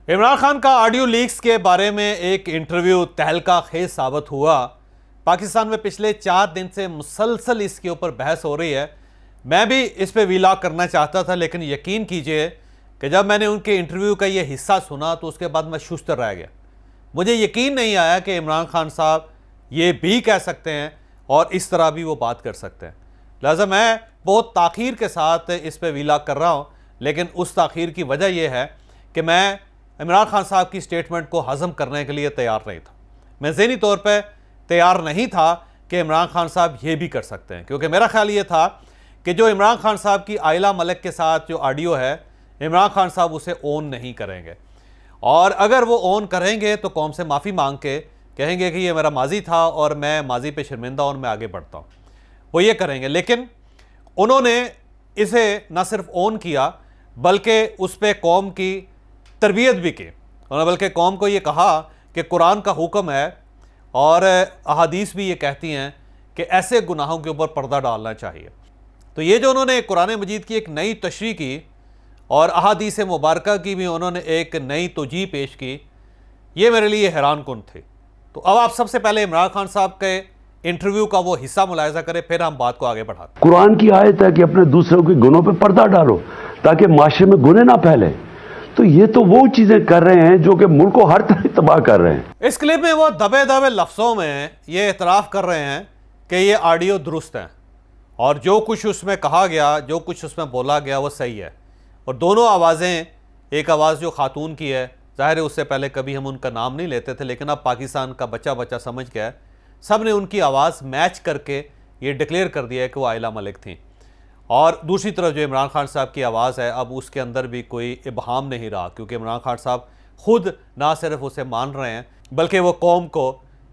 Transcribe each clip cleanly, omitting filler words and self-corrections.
इमरान खान का audio leaks के बारे में एक इंटरव्यू तहलका खेज साबित हुआ। पाकिस्तान में पिछले 4 दिन से मुसलसल इसके ऊपर बहस हो रही है। मैं भी इस पे वीलॉग करना चाहता था, लेकिन यकीन कीजिए कि जब मैंने उनके इंटरव्यू का ये हिस्सा सुना तो उसके बाद मैं सुस्त रह गया। मुझे यकीन नहीं आया कि इमरान खान साहब ये भी कह सकते हैं और इस तरह भी वो बात कर सकते हैं। लिहाजा मैं बहुत ताख़ीर के साथ इस पर वीलॉग कर रहा हूँ, लेकिन उस ताख़ीर की वजह यह है कि मैं इमरान खान साहब की स्टेटमेंट को हज़म करने के लिए तैयार नहीं था। मैं ज़हनी तौर पे तैयार नहीं था कि इमरान खान साहब ये भी कर सकते हैं, क्योंकि मेरा ख्याल ये था कि जो इमरान खान साहब की आयला मलिक के साथ जो ऑडियो है, इमरान खान साहब उसे ओन नहीं करेंगे, और अगर वो ओन करेंगे तो कौम से माफ़ी मांग के कहेंगे कि ये मेरा माजी था और मैं माजी पे शर्मिंदा और मैं आगे बढ़ता हूँ, वो ये करेंगे। लेकिन उन्होंने इसे न सिर्फ ओन किया बल्कि उस पर कौम की तरबियत भी की। उन्होंने बल्कि कौम को ये कहा कि कुरान का हुक्म है और अहादीस भी ये कहती हैं कि ऐसे गुनाहों के ऊपर पर्दा डालना चाहिए। तो ये जो उन्होंने कुरान मजीद की एक नई तशरीह की और अहादीस मुबारका की भी उन्होंने एक नई तौजीह पेश की, ये मेरे लिए हैरान कुन थी। तो अब आप सबसे पहले इमरान खान साहब के इंटरव्यू का वो हिस्सा मुलाहिजा करें, फिर हम बात को आगे बढ़ाते। कुरान की आयत है कि अपने दूसरों के गुनों पे पर्दा डालो ताकि माशरे में गुने ना फैले। तो ये तो वो चीजें कर रहे हैं जो कि मुल्क को हर तरह तबाह कर रहे हैं। इस क्लिप में वो दबे दबे लफ्ज़ों में ये एतराफ़ कर रहे हैं कि ये ऑडियो दुरुस्त है और जो कुछ उसमें कहा गया, जो कुछ उसमें बोला गया वो सही है। और दोनों आवाज़ें, एक आवाज़ जो खातून की है, ज़ाहिर है उससे पहले कभी हम उनका नाम नहीं लेते थे, लेकिन अब पाकिस्तान का बच्चा बच्चा समझ गया है, सब ने उनकी आवाज़ मैच करके ये डिक्लेयर कर दिया है कि वो आयला मलिक थी। और दूसरी तरफ जो इमरान खान साहब की आवाज़ है, अब उसके अंदर भी कोई इबहाम नहीं रहा, क्योंकि इमरान खान साहब खुद ना सिर्फ उसे मान रहे हैं बल्कि वो कौम को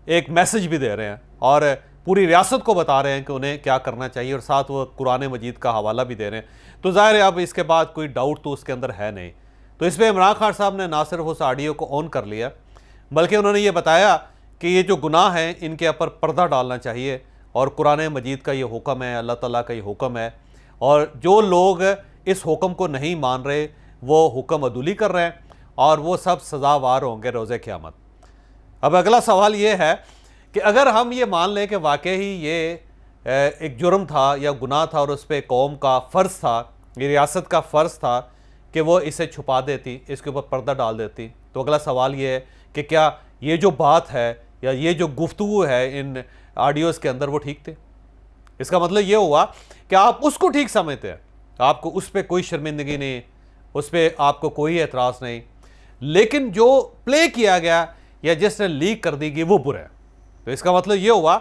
एक मैसेज भी दे रहे हैं और पूरी रियासत को बता रहे हैं कि उन्हें क्या करना चाहिए, और साथ वो कुरान मजीद का हवाला भी दे रहे हैं। तो ज़ाहिर है अब इसके बाद कोई डाउट तो उसके अंदर है नहीं। तो इसमें इमरान खान साहब ने ना सिर्फ उस ऑडियो को ऑन कर लिया बल्कि उन्होंने ये बताया कि ये जो गुनाह हैं इनके ऊपर पर्दा डालना चाहिए और कुरान मजीद का ये हुक्म है, अल्लाह ताला का ये हुक्म है, और जो लोग इस हुक्म को नहीं मान रहे वो हुक्म अदुली कर रहे हैं और वो सब सज़ावार होंगे रोज़े क़यामत। अब अगला सवाल ये है कि अगर हम ये मान लें कि वाकई ही ये एक जुर्म था या गुनाह था और उस पर कौम का फ़र्ज़ था, ये रियासत का फ़र्ज़ था कि वो इसे छुपा देती, इसके ऊपर पर्दा डाल देती, तो अगला सवाल ये है कि क्या ये जो बात है या ये जो गुफ्तगू है इन ऑडियोज़ के अंदर वो ठीक थे? इसका मतलब ये हुआ कि आप उसको ठीक समझते हैं, आपको उस पर कोई शर्मिंदगी नहीं, उस पर आपको कोई एतराज़ नहीं, लेकिन जो प्ले किया गया या जिसने लीक कर दी गई वो बुरा है। तो इसका मतलब ये हुआ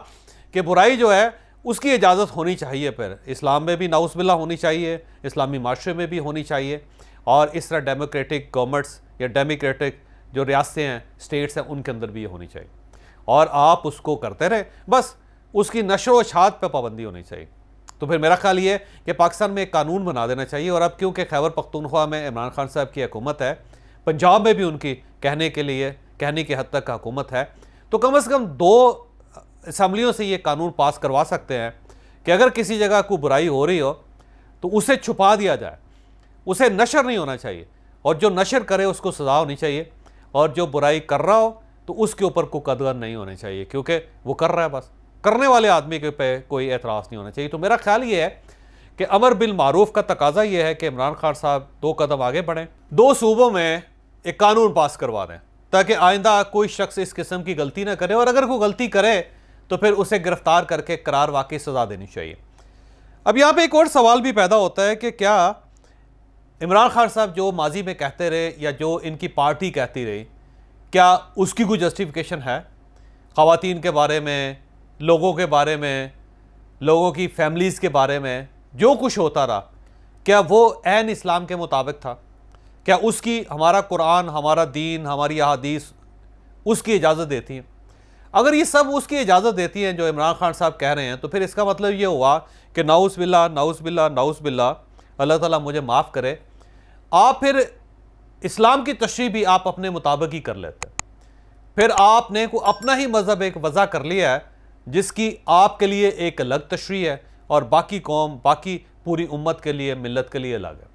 कि बुराई जो है उसकी इजाज़त होनी चाहिए, फिर इस्लाम में भी नाउज़ुबिल्लाह होनी चाहिए, इस्लामी माशरे में भी होनी चाहिए, और इस तरह डेमोक्रेटिक गवर्नमेंट्स या डेमोक्रेटिक जो रियासतें हैं, स्टेट्स हैं, उनके अंदर भी ये होनी चाहिए। और आप उसको करते रहे, बस उसकी नशर व इशाअत पर पाबंदी होनी चाहिए। तो फिर मेरा ख्याल ये कि पाकिस्तान में एक कानून बना देना चाहिए। और अब क्योंकि खैबर पख्तूनख्वा में इमरान खान साहब की हुकूमत है, पंजाब में भी उनकी कहने की हद तक हुकूमत है, तो कम से कम 2 असम्बलियों से ये कानून पास करवा सकते हैं कि अगर किसी जगह कोई बुराई हो रही हो तो उसे छुपा दिया जाए, उसे नशर नहीं होना चाहिए, और जो नशर करे उसको सज़ा होनी चाहिए, और जो बुराई कर रहा हो तो उसके ऊपर कोई कदर नहीं होनी चाहिए, क्योंकि वो कर रहा है, बस करने वाले आदमी के पे कोई एतराज़ नहीं होना चाहिए। तो मेरा ख्याल ये है कि अमर बिल मारूफ का तकाजा ये है कि इमरान खान साहब 2 कदम आगे बढ़ें, 2 सूबों में एक कानून पास करवा दें ताकि आइंदा कोई शख्स इस किस्म की गलती ना करे, और अगर कोई गलती करे तो फिर उसे गिरफ्तार करके करार वाकई सज़ा देनी चाहिए। अब यहाँ पे एक और सवाल भी पैदा होता है कि क्या इमरान खान साहब जो माजी में कहते रहे या जो इनकी पार्टी कहती रही, क्या उसकी कोई जस्टिफिकेशन है? ख़वातीन के बारे में, लोगों के बारे में, लोगों की फैमिलीज़ के बारे में जो कुछ होता रहा, क्या वो ऐन इस्लाम के मुताबिक था? क्या उसकी हमारा कुरान, हमारा दीन, हमारी अहादीस उसकी इजाज़त देती हैं? अगर ये सब उसकी इजाज़त देती हैं जो इमरान खान साहब कह रहे हैं, तो फिर इसका मतलब ये हुआ कि नाउज़ बिल्लाह, नाउज़ बिल्लाह, नाउज़ बिल्लाह, अल्लाह ताला मुझे माफ़ करे, आप फिर इस्लाम की तशरीह भी आप अपने मुताबिक ही कर लेते हैं। फिर आपने को अपना ही मज़हब एक वज़ा कर लिया है जिसकी आपके लिए एक अलग तशरीह है और बाकी कौम, बाकी पूरी उम्मत के लिए, मिल्लत के लिए अलग है।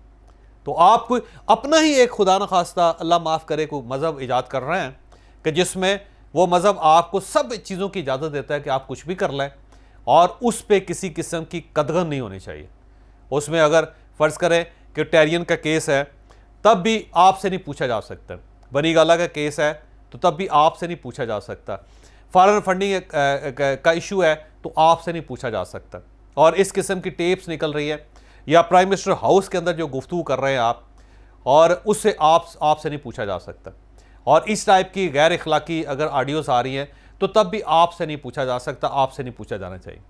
तो आप कोई अपना ही एक खुदा न खास्ता अल्लाह माफ़ करे कोई मज़हब ईजाद कर रहे हैं कि जिसमें वो मज़हब आपको सब चीज़ों की इजाज़त देता है कि आप कुछ भी कर लें और उस पर किसी किस्म की कदगन नहीं होनी चाहिए। उसमें अगर फ़र्ज़ करें कि टेरियन का केस है तब भी आपसे नहीं पूछा जा सकता, बनी गाला का केस है तो तब भी आपसे नहीं पूछा जा सकता, फॉरेन फंडिंग का इशू है तो आपसे नहीं पूछा जा सकता। और इस किस्म की टेप्स निकल रही है या प्राइम मिनिस्टर हाउस के अंदर जो गुफ्तगू कर रहे हैं आप, और उससे आपसे नहीं पूछा जा सकता। और इस टाइप की गैर इखलाकी अगर ऑडियोज़ आ रही हैं तो तब भी आपसे नहीं पूछा जा सकता, आपसे नहीं पूछा जाना चाहिए।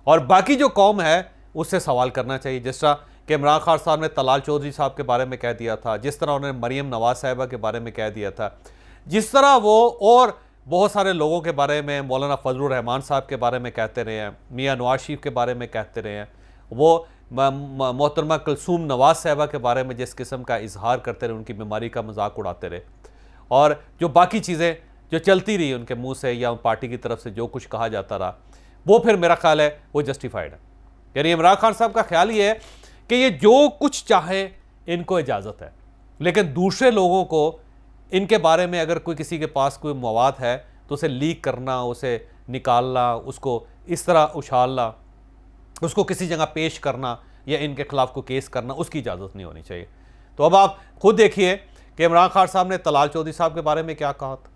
और बाकी जो कौम है उससे सवाल करना चाहिए, जिस तरह कि इमरान खान साहब ने तलाल चौधरी साहब के बारे में कह दिया था, जिस तरह उन्होंने मरीम नवाज साहिबा के बारे में कह दिया था, जिस तरह वो और बहुत सारे लोगों के बारे में, मौलाना फजलुर रहमान साहब के बारे में कहते रहे हैं, मियाँ नवाज शरीफ के बारे में कहते रहे हैं, वो मोहतरमा कुलसूम नवाज साहिबा के बारे में जिस किस्म का इजहार करते रहे, उनकी बीमारी का मजाक उड़ाते रहे, और जो बाकी चीज़ें जो चलती रही उनके मुंह से या पार्टी की तरफ से जो कुछ कहा जाता रहा, वो फिर मेरा ख्याल है वो जस्टिफाइड है। यानी इमरान खान साहब का ख्याल ये है कि ये जो कुछ चाहे इनको इजाज़त है, लेकिन दूसरे लोगों को इनके बारे में अगर कोई किसी के पास कोई मवाद है तो उसे लीक करना, उसे निकालना, उसको इस तरह उछालना, उसको किसी जगह पेश करना या इनके खिलाफ को केस करना, उसकी इजाज़त नहीं होनी चाहिए। तो अब आप खुद देखिए कि इमरान खान साहब ने तलाल चौधरी साहब के बारे में क्या कहा था,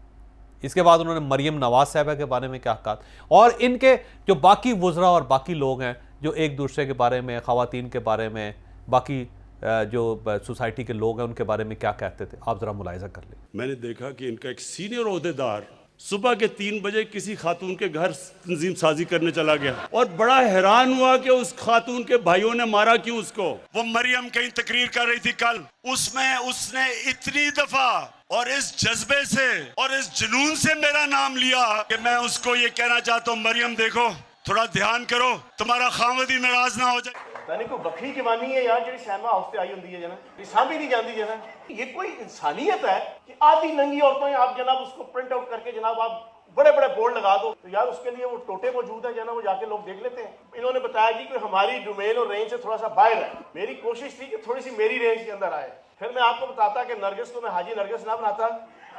इसके बाद उन्होंने मरीम नवाज साहिबा के बारे में क्या कहा, और इनके जो बाकी वुज़रा और बाकी लोग हैं जो एक दूसरे के बारे में, ख़वातीन के बारे में, बाकी जो सोसाइटी के लोग हैं उनके बारे में क्या कहते थे, आप ज़रा मुलाहिज़ा कर लें। मैंने देखा कि इनका एक सीनियर ओहदेदार सुबह के 3 बजे किसी खातून के घर तंजीम साजी करने चला गया और बड़ा हैरान हुआ कि उस खातून के भाइयों ने मारा क्यों उसको। वो मरियम कहीं तकरीर कर रही थी कल, उसमें उसने इतनी दफा और इस जज्बे से और इस जुनून से मेरा नाम लिया कि मैं उसको ये कहना चाहता हूँ, मरियम देखो, थोड़ा ध्यान करो, तुम्हारा खामद ही नाराज ना हो जाए। कोई बखरी जवानी है यार जी सैमा हाउस से आई होंगी है जना, सामभी नहीं जाती जना। ये कोई इंसानियत है कि आधी नंगी औरतें आप जनाब उसको प्रिंट आउट करके जनाब आप बड़े बड़े बोर्ड लगा दो, तो यार उसके लिए वो टोटे मौजूद है जना, वो जाके लोग देख लेते हैं। इन्होंने बताया कि कोई हमारी डोमेन और रेंज से थोड़ा सा बाहर है। मेरी कोशिश थी कि थोड़ी सी मेरी रेंज के अंदर आए। फिर मैं आपको बताता कि नरगिस को मैं हाजी नरगिस ना बनाता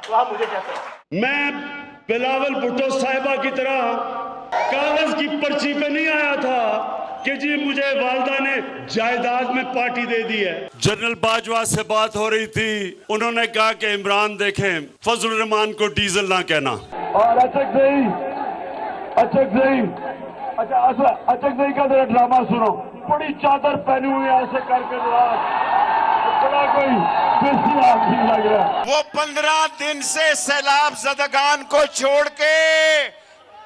तो आप मुझे कहते हैं। मैं बिलावल भुट्टो साहिबा की तरह कागज की पर्ची पे नहीं आया था कि जी मुझे वालदा ने जायदाद में पार्टी दे दी है। जनरल बाजवा से बात हो रही थी, उन्होंने कहा कि इमरान देखें फजल रहमान को डीजल ना कहना। और अचक नहीं का जरा ड्रामा सुनो, बड़ी चादर पहनी हुई है ऐसे करके बड़ा कोई बेसी आदमी लग रहा है। वो 15 दिन से सैलाब ज़दगान को छोड़ के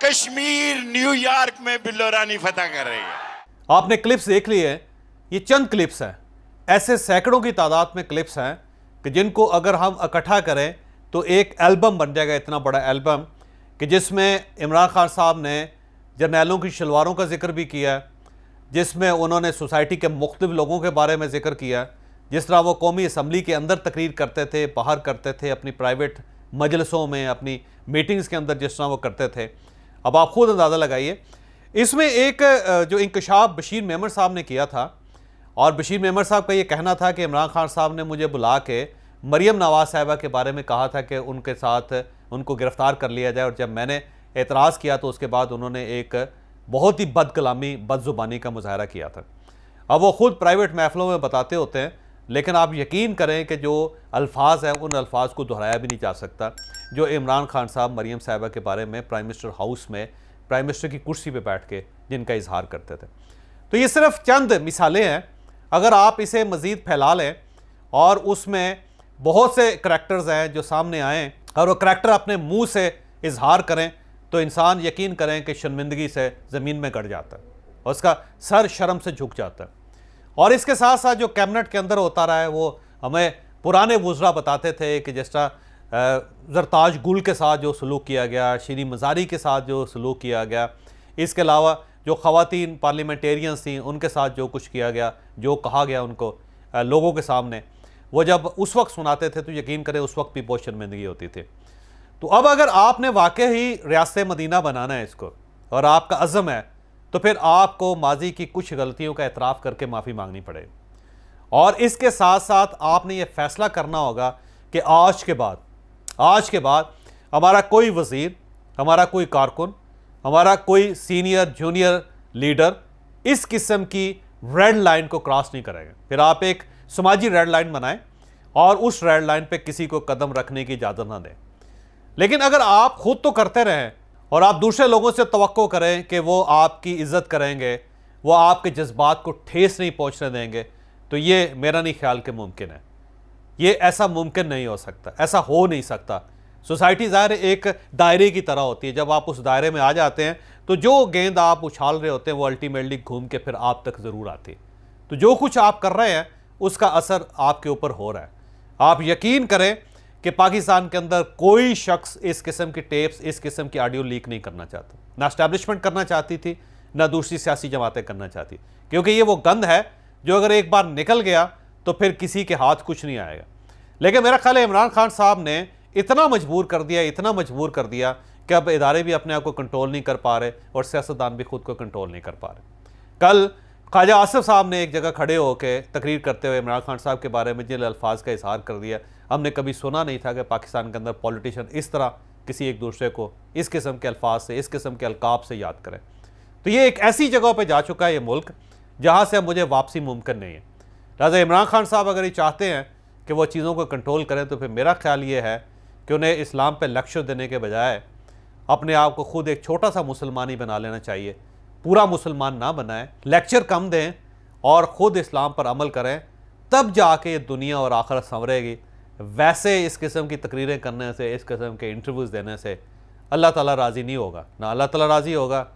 कश्मीर न्यूयॉर्क में बिल्लो रानी फतह कर रही है। आपने क्लिप्स देख ली है, ये चंद क्लिप्स हैं, ऐसे सैकड़ों की तादाद में क्लिप्स हैं कि जिनको अगर हम इकट्ठा करें तो एक एल्बम बन जाएगा, इतना बड़ा एल्बम कि जिसमें इमरान खान साहब ने जर्नैलों की शलवारों का जिक्र भी किया, जिसमें उन्होंने सोसाइटी के मुख्तलिफ लोगों के बारे में जिक्र किया, जिस तरह वो कौमी असम्बली के अंदर तकरीर करते थे, बाहर करते थे, अपनी प्राइवेट मजलिसों में, अपनी मीटिंग्स के अंदर जिस तरह वो करते थे। अब आप खुद अंदाज़ा लगाइए। इसमें एक जो इंकशाफ बशीर मेमन साहब ने किया था, और बशीर मेमन साहब का ये कहना था कि इमरान खान साहब ने मुझे बुला के मरियम नवाज साहिबा के बारे में कहा था कि उनके साथ उनको गिरफ़्तार कर लिया जाए, और जब मैंने एतराज़ किया तो उसके बाद उन्होंने एक बहुत ही बदकलामी, बदज़ुबानी का मुजाहरा किया था। अब वो ख़ुद प्राइवेट महफ़िलों में बताते होते हैं, लेकिन आप यकीन करें कि जो अल्फाज हैं उन अल्फाज को दोहराया भी नहीं जा सकता जो इमरान खान साहब मरियम साहिबा के बारे में प्राइम मिनिस्टर हाउस में, प्राइम मिनिस्टर की कुर्सी पे बैठ के जिनका इजहार करते थे। तो ये सिर्फ चंद मिसालें हैं, अगर आप इसे मज़ीद फैला लें और उसमें बहुत से करैक्टर्स हैं जो सामने आएँ और वो करैक्टर अपने मुंह से इजहार करें तो इंसान यकीन करें कि शर्मिंदगी से ज़मीन में गड़ जाता है और उसका सर शर्म से झुक जाता है। और इसके साथ साथ जो कैबिनेट के अंदर होता रहा है वो हमें पुराने वुज़रा बताते थे कि जिस तरह ज़रताज गुल के साथ जो सलूक किया गया, शीरी मज़ारी के साथ जो सलूक किया गया, इसके अलावा जो ख़वातीन पार्लियामेंटेरियंस थी उनके साथ जो कुछ किया गया, जो कहा गया उनको लोगों के सामने, वो जब उस वक्त सुनाते थे तो यकीन करें उस वक्त भी बहुत शर्मिंदगी होती थी। तो अब अगर आपने वाकई ही रियासत मदीना बनाना है इसको और आपका अज़म है, तो फिर आपको माजी की कुछ गलतियों का एतराफ़ करके माफ़ी मांगनी पड़ेगी। और इसके साथ साथ आपने ये फैसला करना होगा कि आज के बाद हमारा कोई वज़ीर, हमारा कोई कारकुन, हमारा कोई सीनियर जूनियर लीडर इस किस्म की रेड लाइन को क्रॉस नहीं करेगा। फिर आप एक समाजी रेड लाइन बनाएं और उस रेड लाइन पे किसी को कदम रखने की इजाज़त ना दें। लेकिन अगर आप खुद तो करते रहें और आप दूसरे लोगों से तवक्को करें कि वो आपकी इज्जत करेंगे, वो आपके जज्बात को ठेस नहीं पहुंचने देंगे, तो ये मेरा नहीं ख्याल कि मुमकिन है। ये ऐसा मुमकिन नहीं हो सकता, ऐसा हो नहीं सकता। सोसाइटी ज़ाहिर एक दायरे की तरह होती है, जब आप उस दायरे में आ जाते हैं तो जो गेंद आप उछाल रहे होते हैं वो अल्टीमेटली घूम के फिर आप तक ज़रूर आती है। तो जो कुछ आप कर रहे हैं उसका असर आपके ऊपर हो रहा है। आप यकीन करें कि पाकिस्तान के अंदर कोई शख्स इस किस्म की टेप्स, इस किस्म की ऑडियो लीक नहीं करना चाहता। ना एस्टैब्लिशमेंट करना चाहती थी, ना दूसरी सियासी जमातें करना चाहती, क्योंकि ये वो गंद है जो अगर एक बार निकल गया तो फिर किसी के हाथ कुछ नहीं आएगा। लेकिन मेरा ख्याल है इमरान खान साहब ने इतना मजबूर कर दिया कि अब इदारे भी अपने आप को कंट्रोल नहीं कर पा रहे और सियासतदान भी खुद को कंट्रोल नहीं कर पा रहे। कल ख्वाजा आसिफ साहब ने एक जगह खड़े होकर तकरीर करते हुए इमरान खान साहब के बारे में जिन अल्फाज का इजहार कर दिया, हमने कभी सुना नहीं था कि पाकिस्तान के अंदर पॉलिटिशियन इस तरह किसी एक दूसरे को इस किस्म के अल्फाज से, इस किस्म के अलकाब से याद करें। तो ये एक ऐसी जगह पर जा चुका है ये मुल्क जहाँ से अब मुझे वापसी मुमकिन नहीं है। लिहाजा इमरान खान साहब अगर ये चाहते हैं कि वो चीज़ों को कंट्रोल करें तो फिर मेरा ख्याल ये है कि उन्हें इस्लाम पर लेक्चर देने के बजाय अपने आप को खुद एक छोटा सा मुसलमान ही बना लेना चाहिए। पूरा मुसलमान ना बनाएं, लेक्चर कम दें और ख़ुद इस्लाम पर अमल करें, तब जाके ये दुनिया और आखिरत संवरेगी। वैसे इस किस्म की तकरीरें करने से, इस किस्म के इंटरव्यूज़ देने से अल्लाह ताला राज़ी नहीं होगा। ना अल्लाह ताला राज़ी होगा,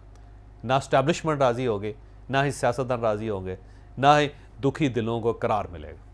ना इस्टेब्लिशमेंट राज़ी होगी, ना ही सियासतदान राज़ी होंगे, ना ही दुखी दिलों को करार मिलेगा।